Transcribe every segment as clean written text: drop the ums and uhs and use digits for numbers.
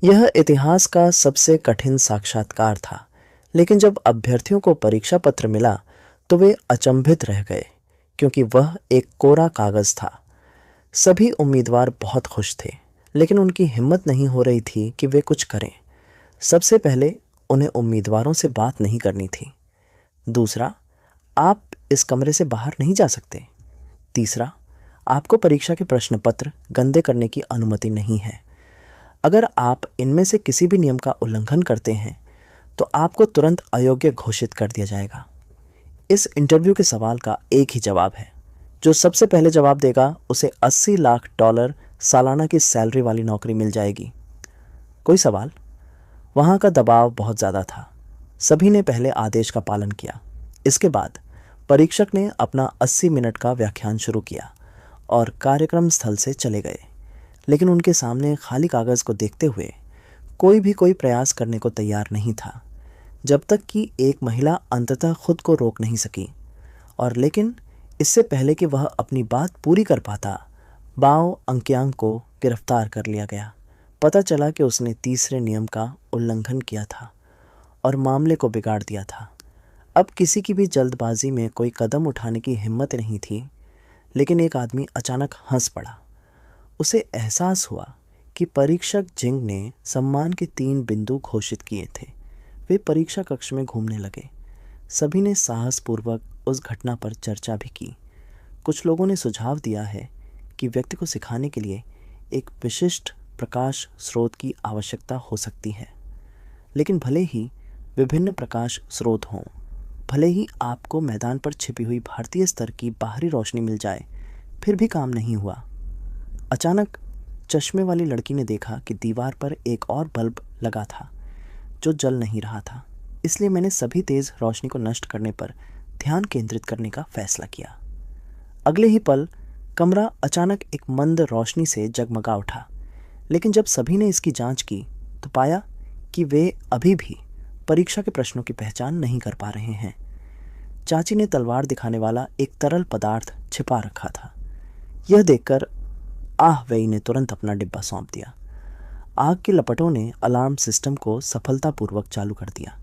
यह इतिहास का सबसे कठिन साक्षात्कार था, लेकिन जब अभ्यर्थियों को परीक्षा पत्र मिला तो वे अचंभित रह गए, क्योंकि वह एक कोरा कागज था। सभी उम्मीदवार बहुत खुश थे, लेकिन उनकी हिम्मत नहीं हो रही थी कि वे कुछ करें। सबसे पहले उन्हें उम्मीदवारों से बात नहीं करनी थी। दूसरा, आप इस कमरे से बाहर नहीं जा सकते। तीसरा, आपको परीक्षा के प्रश्न पत्र गंदे करने की अनुमति नहीं है। अगर आप इनमें से किसी भी नियम का उल्लंघन करते हैं तो आपको तुरंत अयोग्य घोषित कर दिया जाएगा। इस इंटरव्यू के सवाल का एक ही जवाब है। जो सबसे पहले जवाब देगा उसे $80 लाख सालाना की सैलरी वाली नौकरी मिल जाएगी। कोई सवाल? वहाँ का दबाव बहुत ज़्यादा था। सभी ने पहले आदेश का पालन किया। इसके बाद परीक्षक ने अपना 80 मिनट का व्याख्यान शुरू किया और कार्यक्रम स्थल से चले गए। लेकिन उनके सामने खाली कागज़ को देखते हुए कोई प्रयास करने को तैयार नहीं था, जब तक कि एक महिला अंततः खुद को रोक नहीं सकी। और लेकिन इससे पहले कि वह अपनी बात पूरी कर पाता, बाओ अंकियांग को गिरफ्तार कर लिया गया। पता चला कि उसने तीसरे नियम का उल्लंघन किया था और मामले को बिगाड़ दिया था। अब किसी की भी जल्दबाजी में कोई कदम उठाने की हिम्मत नहीं थी। लेकिन एक आदमी अचानक हंस पड़ा। उसे एहसास हुआ कि परीक्षक जिंग ने सम्मान के 3 बिंदु घोषित किए थे। वे परीक्षा कक्ष में घूमने लगे। सभी ने साहसपूर्वक उस घटना पर चर्चा भी की। कुछ लोगों ने सुझाव दिया है कि व्यक्ति को सिखाने के लिए एक विशिष्ट प्रकाश स्रोत की आवश्यकता हो सकती है। लेकिन भले ही विभिन्न प्रकाश स्रोत हों, भले ही आपको मैदान पर छिपी हुई भारतीय स्तर की बाहरी रोशनी मिल जाए, फिर भी काम नहीं हुआ। अचानक चश्मे वाली लड़की ने देखा कि दीवार पर एक और बल्ब लगा था जो जल नहीं रहा था। इसलिए मैंने सभी तेज रोशनी को नष्ट करने पर ध्यान केंद्रित करने का फैसला किया। अगले ही पल कमरा अचानक एक मंद रोशनी से जगमगा उठा। लेकिन जब सभी ने इसकी जांच की तो पाया कि वे अभी भी परीक्षा के प्रश्नों की पहचान नहीं कर पा रहे हैं। चाची ने तलवार दिखाने वाला एक तरल पदार्थ छिपा रखा था। यह देखकर आह वेई ने तुरंत अपना डिब्बा सौंप दिया। आग की लपटों ने अलार्म सिस्टम को सफलतापूर्वक चालू कर दिया।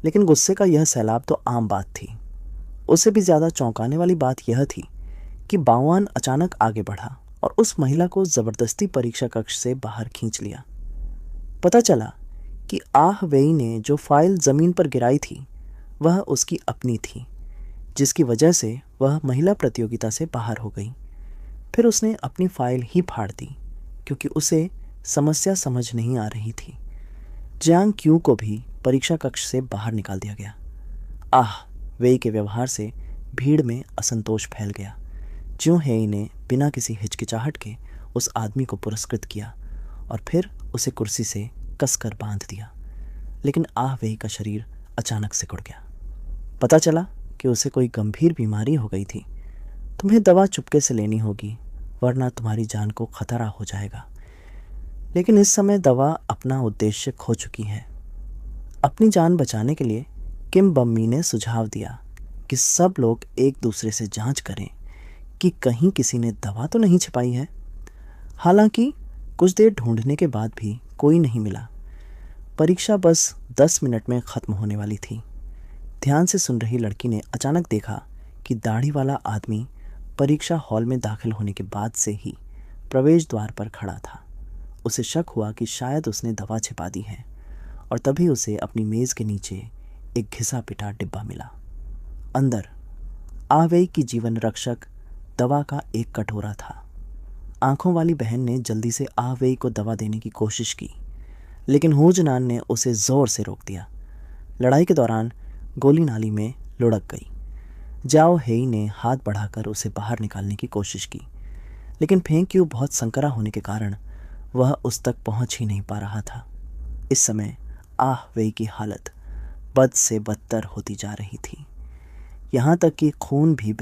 लेकिन गुस्से का यह सैलाब तो आम बात थी। उससे भी ज़्यादा चौंकाने वाली बात यह थी कि बाओआन अचानक आगे बढ़ा और उस महिला को ज़बरदस्ती परीक्षा कक्ष से बाहर खींच लिया। पता चला कि आह वेई ने जो फाइल ज़मीन पर गिराई थी वह उसकी अपनी थी, जिसकी वजह से वह महिला प्रतियोगिता से बाहर हो गई। फिर उसने अपनी फाइल ही फाड़ दी, क्योंकि उसे समस्या समझ नहीं आ रही थी। जियांग क्यू को भी परीक्षा कक्ष से बाहर निकाल दिया गया। आह वेई के व्यवहार से भीड़ में असंतोष फैल गया। ज्यों हेई ने बिना किसी हिचकिचाहट के उस आदमी को पुरस्कृत किया और फिर उसे कुर्सी से कसकर बांध दिया। लेकिन आह वेई का शरीर अचानक सिकुड़ गया। पता चला कि उसे कोई गंभीर बीमारी हो गई थी। तुम्हें दवा चुपके से लेनी होगी, वरना तुम्हारी जान को खतरा हो जाएगा। लेकिन इस समय दवा अपना उद्देश्य खो चुकी है। अपनी जान बचाने के लिए किम बम्मी ने सुझाव दिया कि सब लोग एक दूसरे से जांच करें कि कहीं किसी ने दवा तो नहीं छिपाई है। हालांकि कुछ देर ढूंढने के बाद भी कोई नहीं मिला। परीक्षा बस 10 मिनट में ख़त्म होने वाली थी। ध्यान से सुन रही लड़की ने अचानक देखा कि दाढ़ी वाला आदमी परीक्षा हॉल में दाखिल होने के बाद से ही प्रवेश द्वार पर खड़ा था। उसे शक हुआ कि शायद उसने दवा छिपा दी है, और तभी उसे अपनी मेज़ के नीचे एक घिसा पिटा डिब्बा मिला। अंदर आह वेई की जीवन रक्षक दवा का एक कटोरा था। आंखों वाली बहन ने जल्दी से आह वेई को दवा देने की कोशिश की, लेकिन हूजनान ने उसे ज़ोर से रोक दिया। लड़ाई के दौरान गोली नाली में लुढ़क गई। जाओ हेई ने हाथ बढ़ाकर उसे बाहर निकालने की कोशिश की, लेकिन फेंक्यू बहुत संकरा होने के कारण वह उस तक पहुंच ही नहीं पा रहा था। इस समय आह वेई की हालत बद से बदतर होती जा रही थी, यहाँ तक कि खून भी